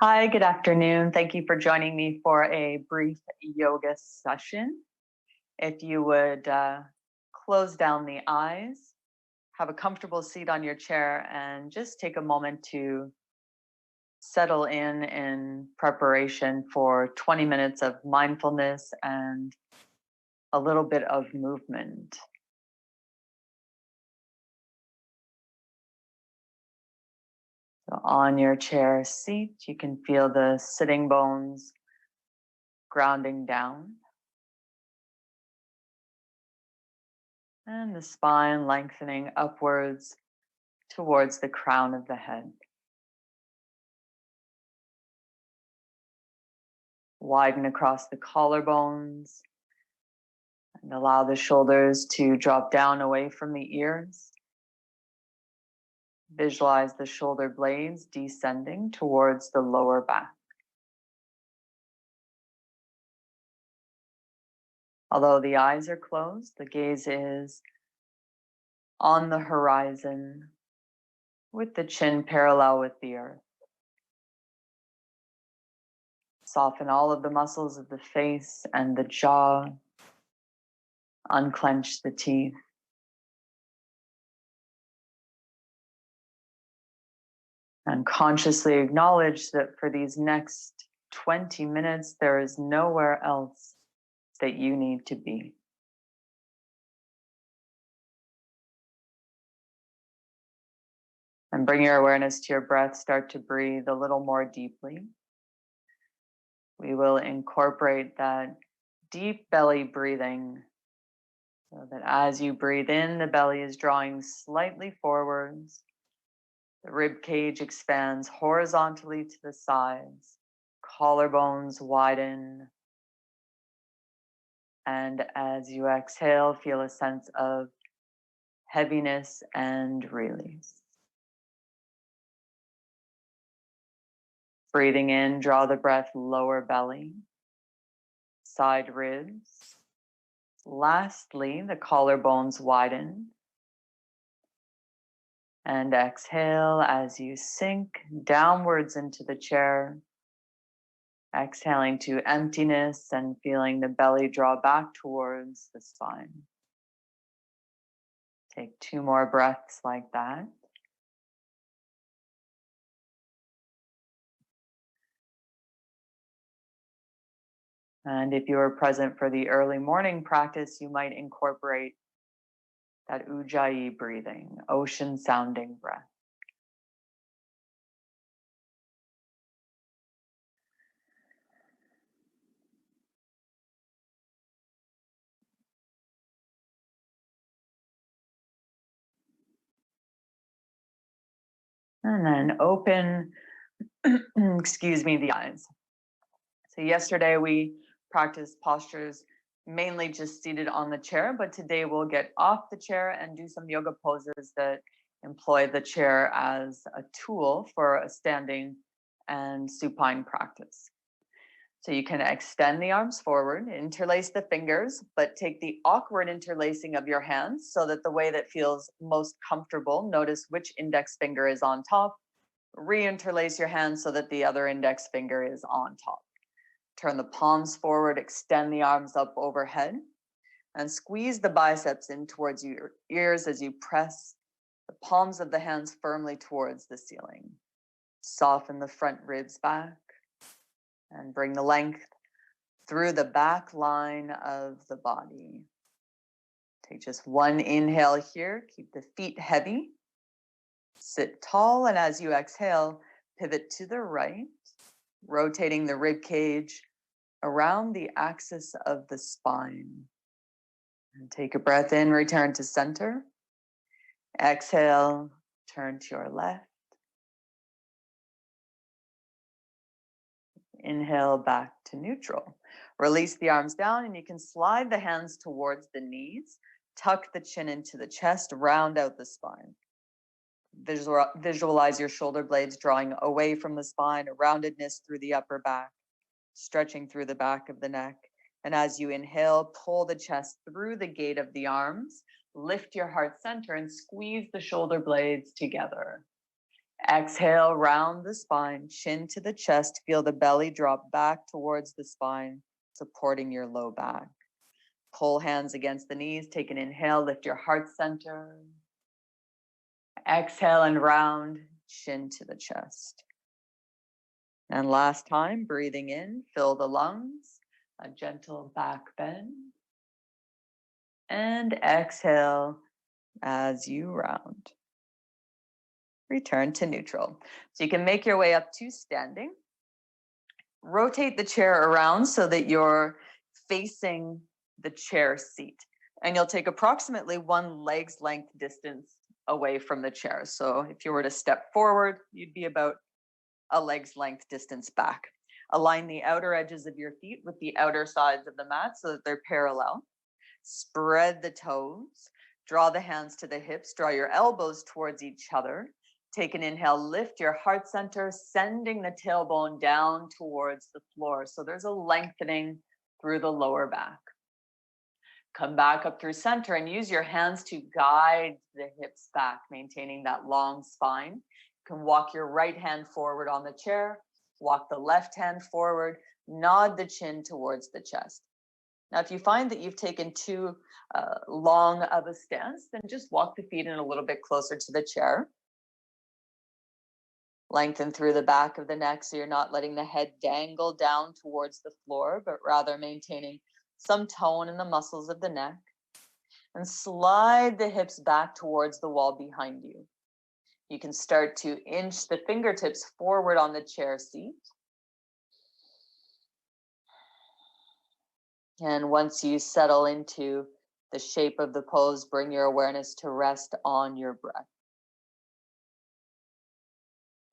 Hi, good afternoon. Thank you for joining me for a brief yoga session. If you would close down the eyes, have a comfortable seat on your chair, and just take a moment to settle in preparation for 20 minutes of mindfulness and a little bit of movement. So on your chair seat, you can feel the sitting bones grounding down. And the spine lengthening upwards towards the crown of the head. Widen across the collarbones and allow the shoulders to drop down away from the ears. Visualize the shoulder blades descending towards the lower back. Although the eyes are closed, the gaze is on the horizon with the chin parallel with the earth. Soften all of the muscles of the face and the jaw. Unclench the teeth. And consciously acknowledge that for these next 20 minutes, there is nowhere else that you need to be. And bring your awareness to your breath. Start to breathe a little more deeply. We will incorporate that deep belly breathing so that as you breathe in, the belly is drawing slightly forwards. The rib cage expands horizontally to the sides. Collarbones widen. And as you exhale, feel a sense of heaviness and release. Breathing in, draw the breath, lower belly, side ribs. Lastly, the collarbones widen. And exhale as you sink downwards into the chair. Exhaling to emptiness and feeling the belly draw back towards the spine. Take 2 more breaths like that. And if you are present for the early morning practice, you might incorporate that ujjayi breathing, ocean sounding breath. And then open, excuse me, the eyes. So yesterday we practiced postures mainly just seated on the chair, but today we'll get off the chair and do some yoga poses that employ the chair as a tool for a standing and supine practice. So you can extend the arms forward, interlace the fingers, but take the awkward interlacing of your hands so that the way that feels most comfortable. Notice which index finger is on top. Reinterlace your hands so that the other index finger is on top. Turn the palms forward, extend the arms up overhead, and squeeze the biceps in towards your ears as you press the palms of the hands firmly towards the ceiling. Soften the front ribs back and bring the length through the back line of the body. Take just one inhale here. Keep the feet heavy. Sit tall, and as you exhale, pivot to the right, rotating the rib cage around the axis of the spine. And take a breath in, return to center. Exhale, turn to your left. Inhale back to neutral. Release the arms down, and you can slide the hands towards the knees. Tuck the chin into the chest, round out the spine. Visualize your shoulder blades drawing away from the spine, a roundedness through the upper back, stretching through the back of the neck. And as you inhale, pull the chest through the gate of the arms, lift your heart center and squeeze the shoulder blades together. Exhale, round the spine, chin to the chest. Feel the belly drop back towards the spine, supporting your low back. Pull hands against the knees. Take an inhale, lift your heart center. Exhale and round, chin to the chest. And last time, breathing in, fill the lungs, a gentle back bend. And exhale as you round. Return to neutral. So you can make your way up to standing. Rotate the chair around so that you're facing the chair seat. And you'll take approximately 1 leg's length distance away from the chair. So if you were to step forward, you'd be about a leg's length distance back. Align the outer edges of your feet with the outer sides of the mat so that they're parallel. Spread the toes. Draw the hands to the hips. Draw your elbows towards each other. Take an inhale, lift your heart center, sending the tailbone down towards the floor. So there's a lengthening through the lower back. Come back up through center and use your hands to guide the hips back, maintaining that long spine. You can walk your right hand forward on the chair, walk the left hand forward, nod the chin towards the chest. Now, if you find that you've taken too long of a stance, then just walk the feet in a little bit closer to the chair. Lengthen through the back of the neck so you're not letting the head dangle down towards the floor, but rather maintaining some tone in the muscles of the neck. And slide the hips back towards the wall behind you. You can start to inch the fingertips forward on the chair seat. And once you settle into the shape of the pose, bring your awareness to rest on your breath.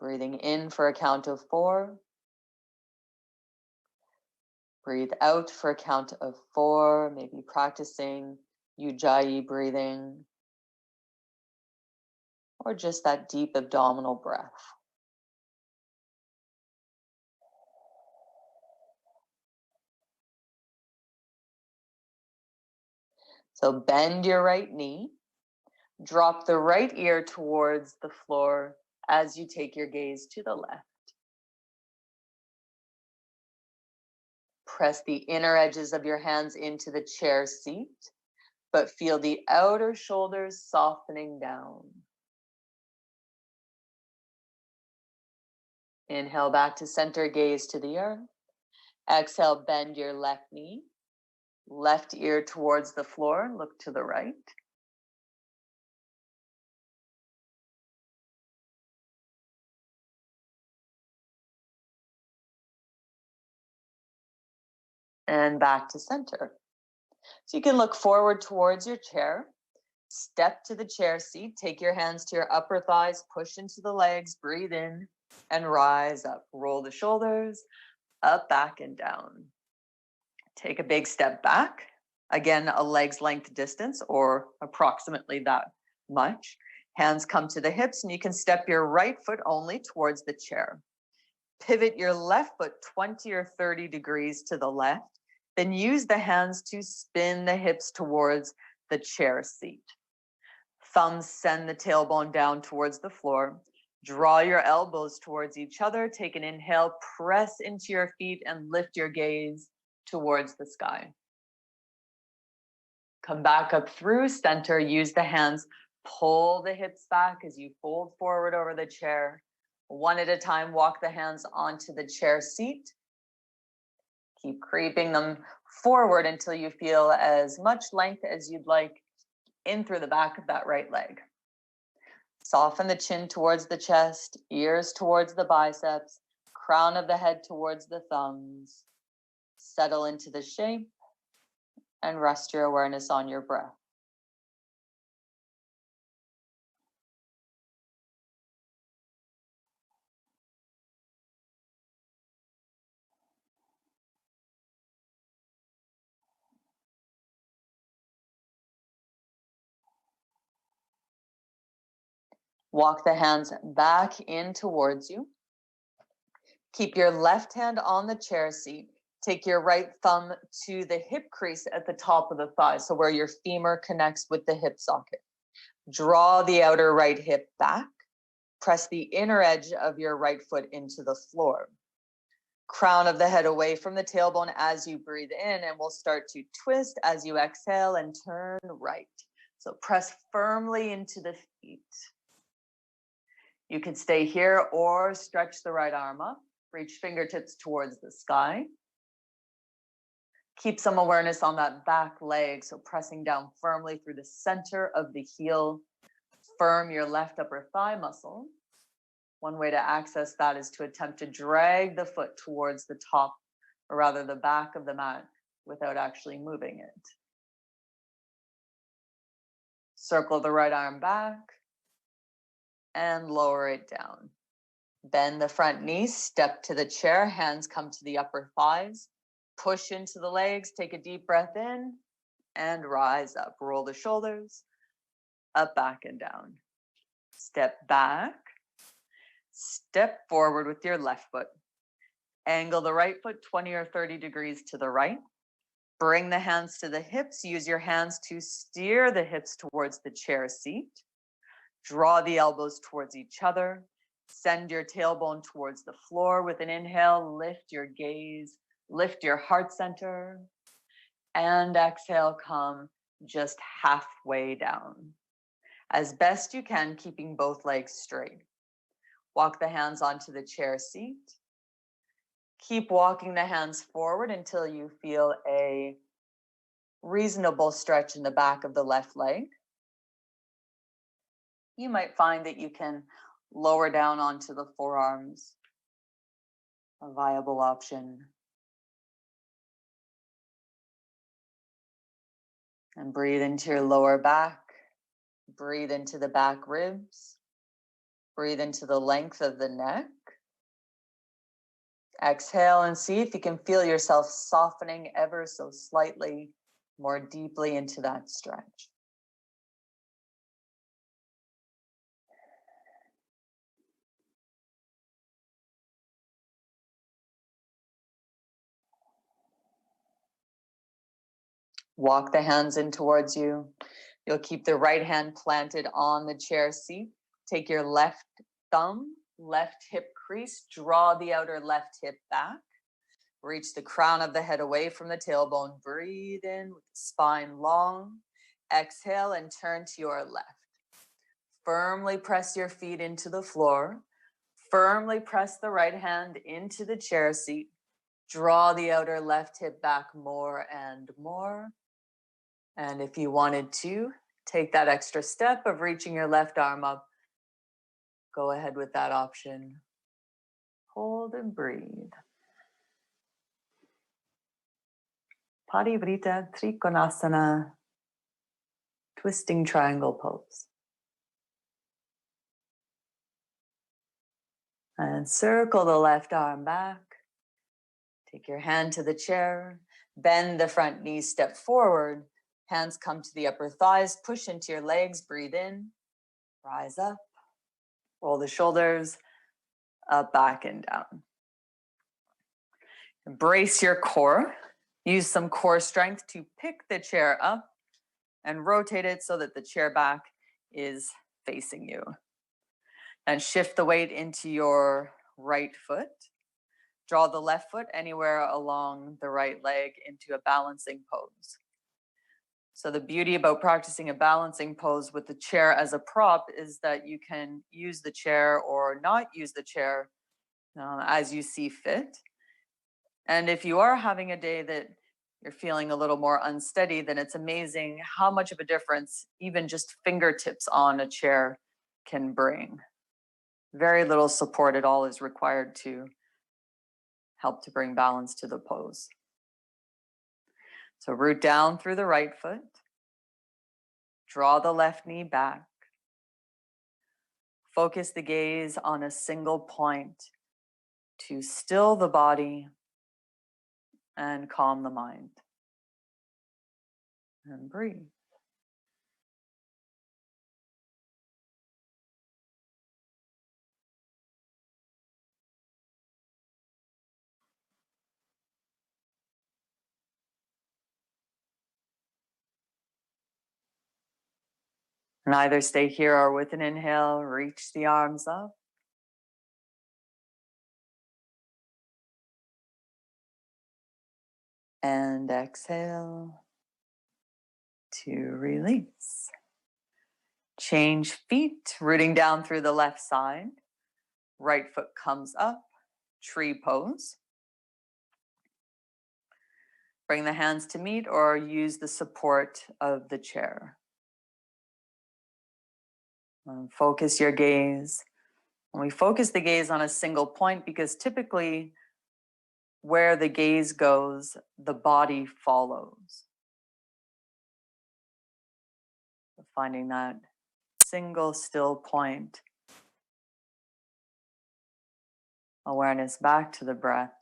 Breathing in for a count of 4. Breathe out for a count of 4, maybe practicing Ujjayi breathing, or just that deep abdominal breath. So bend your right knee, drop the right ear towards the floor as you take your gaze to the left. Press the inner edges of your hands into the chair seat, but feel the outer shoulders softening down. Inhale back to center, gaze to the earth. Exhale, bend your left knee, left ear towards the floor, look to the right. And back to center. So you can look forward towards your chair, step to the chair seat, take your hands to your upper thighs, push into the legs, breathe in and rise up. Roll the shoulders, up, back, and down. Take a big step back. Again, a leg's length distance or approximately that much. Hands come to the hips and you can step your right foot only towards the chair. Pivot your left foot 20 or 30 degrees to the left. Then use the hands to spin the hips towards the chair seat. Thumbs send the tailbone down towards the floor. Draw your elbows towards each other. Take an inhale, press into your feet and lift your gaze towards the sky. Come back up through center. Use the hands. Pull the hips back as you fold forward over the chair. One at a time, walk the hands onto the chair seat. Keep creeping them forward until you feel as much length as you'd like in through the back of that right leg. Soften the chin towards the chest, ears towards the biceps, crown of the head towards the thumbs. Settle into the shape and rest your awareness on your breath. Walk the hands back in towards you. Keep your left hand on the chair seat. Take your right thumb to the hip crease at the top of the thigh, so where your femur connects with the hip socket. Draw the outer right hip back. Press the inner edge of your right foot into the floor. Crown of the head away from the tailbone as you breathe in, and we'll start to twist as you exhale and turn right. So press firmly into the feet. You can stay here or stretch the right arm up. Reach fingertips towards the sky. Keep some awareness on that back leg, so pressing down firmly through the center of the heel. Firm your left upper thigh muscle. One way to access that is to attempt to drag the foot towards the top, or rather the back of the mat, without actually moving it. Circle the right arm back and lower it down. Bend the front knee, step to the chair, hands come to the upper thighs. Push into the legs, take a deep breath in, and rise up. Roll the shoulders, up, back, and down. Step back, step forward with your left foot. Angle the right foot 20 or 30 degrees to the right. Bring the hands to the hips. Use your hands to steer the hips towards the chair seat. Draw the elbows towards each other. Send your tailbone towards the floor. With an inhale, lift your gaze. Lift your heart center, and exhale, come just halfway down. As best you can, keeping both legs straight. Walk the hands onto the chair seat. Keep walking the hands forward until you feel a reasonable stretch in the back of the left leg. You might find that you can lower down onto the forearms, a viable option. And breathe into your lower back. Breathe into the back ribs. Breathe into the length of the neck. Exhale and see if you can feel yourself softening ever so slightly more deeply into that stretch. Walk the hands in towards you. You'll keep the right hand planted on the chair seat. Take your left thumb, left hip crease, draw the outer left hip back. Reach the crown of the head away from the tailbone. Breathe in with the spine long. Exhale and turn to your left. Firmly press your feet into the floor. Firmly press the right hand into the chair seat. Draw the outer left hip back more and more. And if you wanted to, take that extra step of reaching your left arm up. Go ahead with that option. Hold and breathe. Parivrita Trikonasana, twisting triangle pose. And circle the left arm back. Take your hand to the chair. Bend the front knee, step forward. Hands come to the upper thighs. Push into your legs. Breathe in. Rise up. Roll the shoulders up, back, and down. Embrace your core. Use some core strength to pick the chair up and rotate it so that the chair back is facing you. And shift the weight into your right foot. Draw the left foot anywhere along the right leg into a balancing pose. So the beauty about practicing a balancing pose with the chair as a prop is that you can use the chair or not use the chair as you see fit. And if you are having a day that you're feeling a little more unsteady, then it's amazing how much of a difference even just fingertips on a chair can bring. Very little support at all is required to help to bring balance to the pose. So root down through the right foot. Draw the left knee back. Focus the gaze on a single point to still the body and calm the mind. And breathe. And either stay here or with an inhale, reach the arms up. And exhale to release. Change feet, rooting down through the left side. Right foot comes up, tree pose. Bring the hands to meet or use the support of the chair. Focus your gaze. And we focus the gaze on a single point because typically where the gaze goes, the body follows. Finding that single still point. Awareness back to the breath.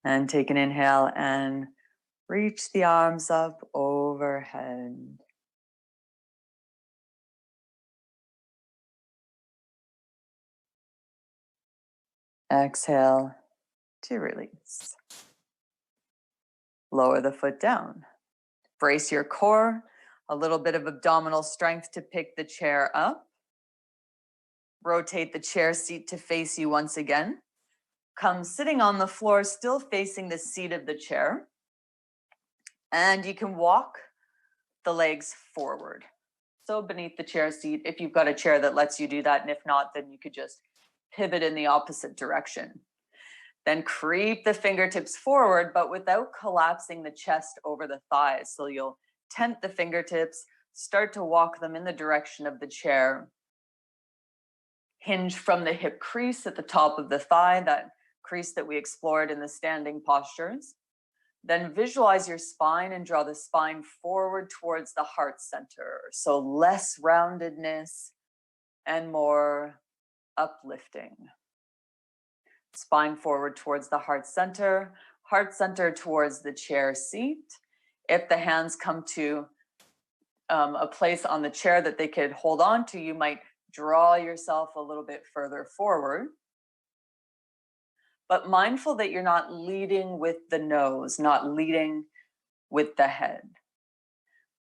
And take an inhale and reach the arms up overhead. Exhale to release. Lower the foot down. Brace your core, a little bit of abdominal strength to pick the chair up. Rotate the chair seat to face you once again. Come sitting on the floor, still facing the seat of the chair. And you can walk the legs forward. So beneath the chair seat, if you've got a chair that lets you do that, and if not, then you could just pivot in the opposite direction. Then creep the fingertips forward, but without collapsing the chest over the thighs. So you'll tent the fingertips, start to walk them in the direction of the chair. Hinge from the hip crease at the top of the thigh, that crease that we explored in the standing postures. Then visualize your spine and draw the spine forward towards the heart center. So less roundedness and more uplifting. Spine forward towards the heart center towards the chair seat. If the hands come to a place on the chair that they could hold on to, you might draw yourself a little bit further forward. But mindful that you're not leading with the nose, not leading with the head.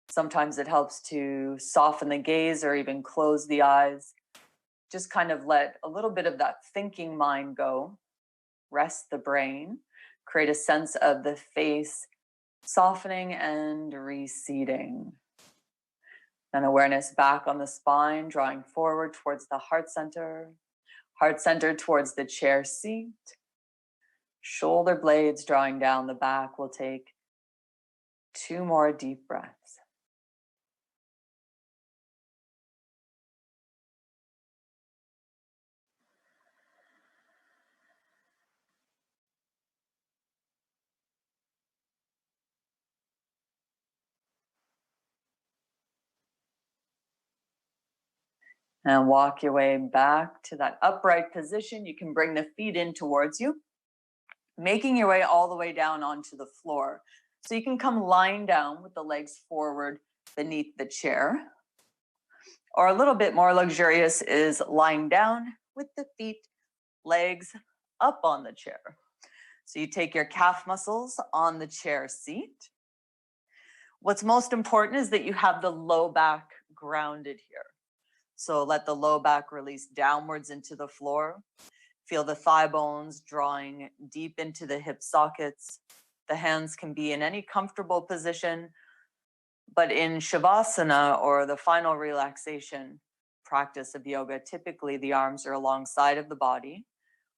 Sometimes it helps to soften the gaze or even close the eyes. Just kind of let a little bit of that thinking mind go. Rest the brain. Create a sense of the face softening and receding. Then awareness back on the spine, drawing forward towards the heart center towards the chair seat. Shoulder blades drawing down the back. We'll take 2 more deep breaths. And walk your way back to that upright position. You can bring the feet in towards you, making your way all the way down onto the floor. So you can come lying down with the legs forward beneath the chair. Or a little bit more luxurious is lying down with the feet, legs up on the chair. So you take your calf muscles on the chair seat. What's most important is that you have the low back grounded here. So let the low back release downwards into the floor. Feel the thigh bones drawing deep into the hip sockets. The hands can be in any comfortable position, but in Shavasana, or the final relaxation practice of yoga, typically the arms are alongside of the body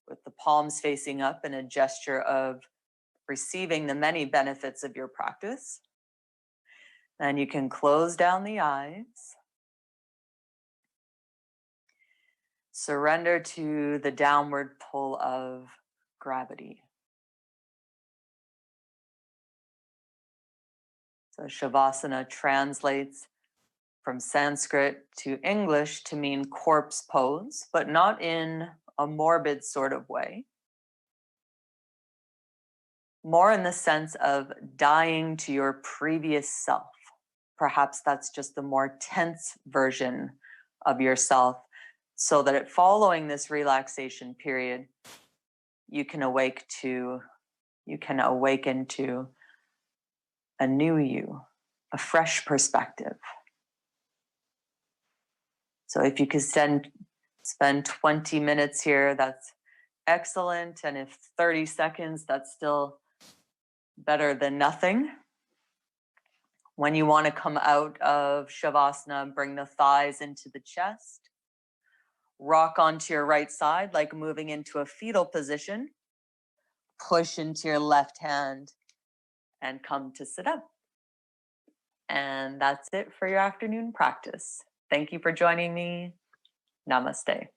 with the palms facing up in a gesture of receiving the many benefits of your practice. Then you can close down the eyes. Surrender to the downward pull of gravity. So Shavasana translates from Sanskrit to English to mean corpse pose, but not in a morbid sort of way. More in the sense of dying to your previous self. Perhaps that's just the more tense version of yourself so that following this relaxation period, you can awaken to a new you, a fresh perspective. So if you could spend 20 minutes here, that's excellent. And if 30 seconds, that's still better than nothing. When you want to come out of Shavasana, bring the thighs into the chest. Rock onto your right side, like moving into a fetal position. Push into your left hand and come to sit up. And that's it for your afternoon practice. Thank you for joining me. Namaste.